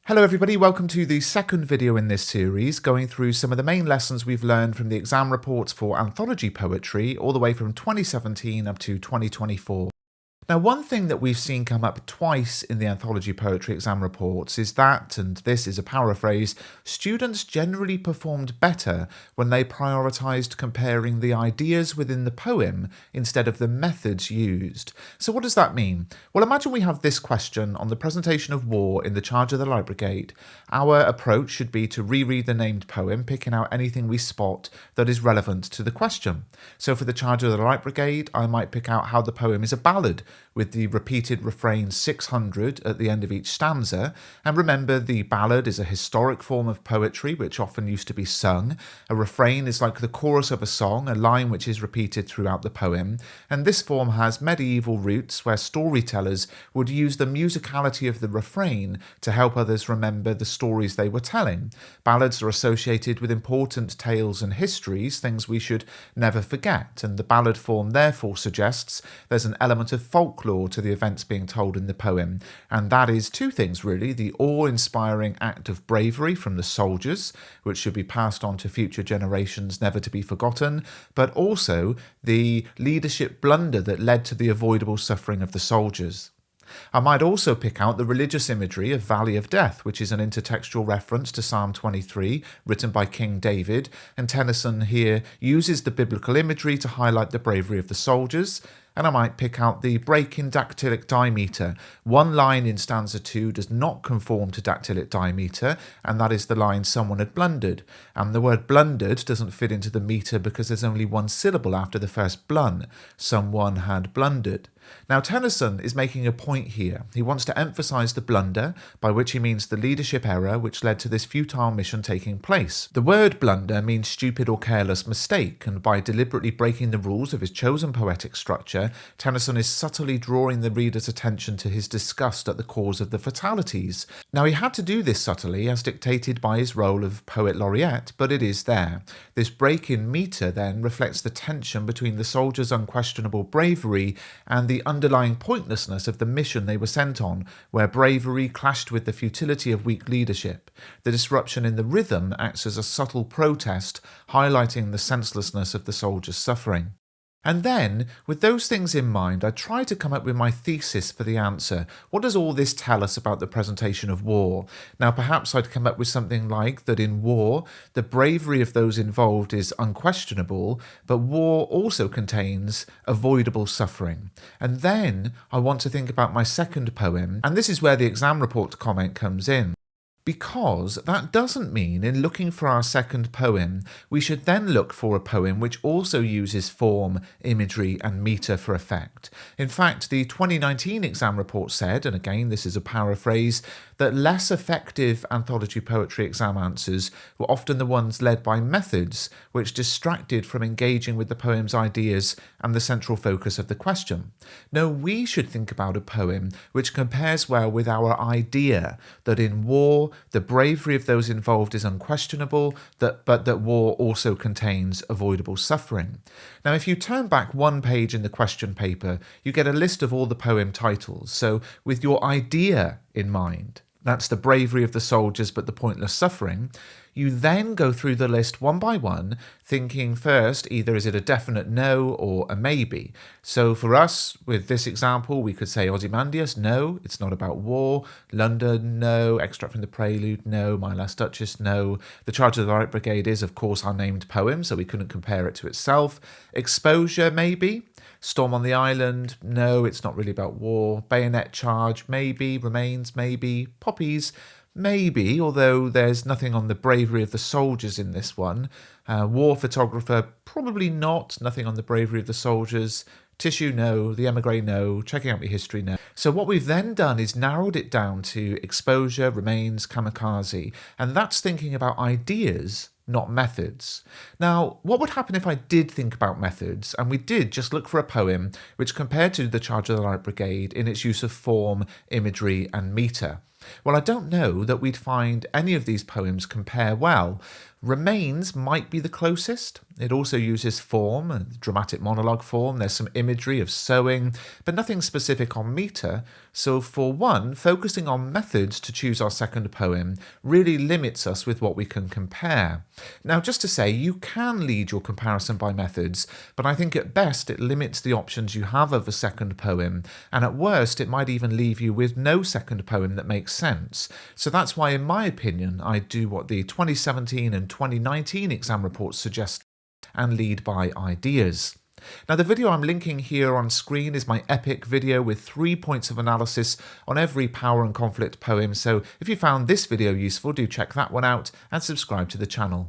Hello everybody, welcome to the second video in this series, going through some of the main lessons we've learned from the exam reports for anthology poetry all the way from 2017 up to 2024. Now, one thing that we've seen come up twice in the anthology poetry exam reports is that, and this is a paraphrase, students generally performed better when they prioritised comparing the ideas within the poem instead of the methods used. So what does that mean? Well, imagine we have this question on the presentation of War in the Charge of the Light Brigade. Our approach should be to reread the named poem, picking out anything we spot that is relevant to the question. So for the Charge of the Light Brigade, I might pick out how the poem is a ballad, with the repeated refrain 600 at the end of each stanza. And remember, the ballad is a historic form of poetry which often used to be sung. A refrain is like the chorus of a song, a line which is repeated throughout the poem. And this form has medieval roots where storytellers would use the musicality of the refrain to help others remember the stories they were telling. Ballads are associated with important tales and histories, things we should never forget, and the ballad form therefore suggests there's an element of folklore to the events being told in the poem, and that is two things really: the awe-inspiring act of bravery from the soldiers, which should be passed on to future generations never to be forgotten, but also the leadership blunder that led to the avoidable suffering of the soldiers. I might also pick out the religious imagery of Valley of Death, which is an intertextual reference to Psalm 23, written by King David, and Tennyson here uses the biblical imagery to highlight the bravery of the soldiers. And I might pick out the break in dactylic dimeter. One line in stanza 2 does not conform to dactylic dimeter, and that is the line "someone had blundered." And the word blundered doesn't fit into the meter because there's only one syllable after the first blun. Someone had blundered. Now, Tennyson is making a point here. He wants to emphasise the blunder, by which he means the leadership error which led to this futile mission taking place. The word blunder means stupid or careless mistake, and by deliberately breaking the rules of his chosen poetic structure, Tennyson is subtly drawing the reader's attention to his disgust at the cause of the fatalities. Now, he had to do this subtly as dictated by his role of poet laureate, but it is there. This break in metre then reflects the tension between the soldiers' unquestionable bravery and the underlying pointlessness of the mission they were sent on, where bravery clashed with the futility of weak leadership. The disruption in the rhythm acts as a subtle protest, highlighting the senselessness of the soldiers' suffering. And then, with those things in mind, I try to come up with my thesis for the answer. What does all this tell us about the presentation of war? Now, perhaps I'd come up with something like that in war, the bravery of those involved is unquestionable, but war also contains avoidable suffering. And then I want to think about my second poem, and this is where the exam report comment comes in. Because that doesn't mean in looking for our second poem, we should then look for a poem which also uses form, imagery and metre for effect. In fact, the 2019 exam report said, and again this is a paraphrase, that less effective anthology poetry exam answers were often the ones led by methods which distracted from engaging with the poem's ideas and the central focus of the question. No, we should think about a poem which compares well with our idea that in war, the bravery of those involved is unquestionable, but that war also contains avoidable suffering. Now, if you turn back one page in the question paper, you get a list of all the poem titles. So with your idea in mind, that's the bravery of the soldiers but the pointless suffering, you then go through the list one by one, thinking first, either is it a definite no or a maybe. So for us, with this example, we could say Ozymandias, no, it's not about war. London, no. Extract from the Prelude, no. My Last Duchess, no. The Charge of the Light Brigade is, of course, our named poem, so we couldn't compare it to itself. Exposure, maybe. Storm on the Island, no, it's not really about war. Bayonet Charge, maybe. Remains, maybe. Poppies, maybe, although there's nothing on the bravery of the soldiers in this one. War Photographer, probably not. Nothing on the bravery of the soldiers. Tissue, no. The Emigre, no. Checking Out My History, no. So what we've then done is narrowed it down to Exposure, Remains, Kamikaze, and that's thinking about ideas, not methods. Now, what would happen if I did think about methods, and we did just look for a poem which compared to the Charge of the Light Brigade in its use of form, imagery and metre? Well, I don't know that we'd find any of these poems compare well. Remains might be the closest. It also uses form, a dramatic monologue form. There's some imagery of sewing, but nothing specific on metre. So for one, focusing on methods to choose our second poem really limits us with what we can compare. Now, just to say, you can lead your comparison by methods, but I think at best it limits the options you have of a second poem, and at worst it might even leave you with no second poem that makes sense. So that's why, in my opinion, I do what the 2017 and 2019 exam reports suggest and lead by ideas. Now, the video I'm linking here on screen is my epic video with 3 points of analysis on every power and conflict poem, so if you found this video useful, do check that one out and subscribe to the channel.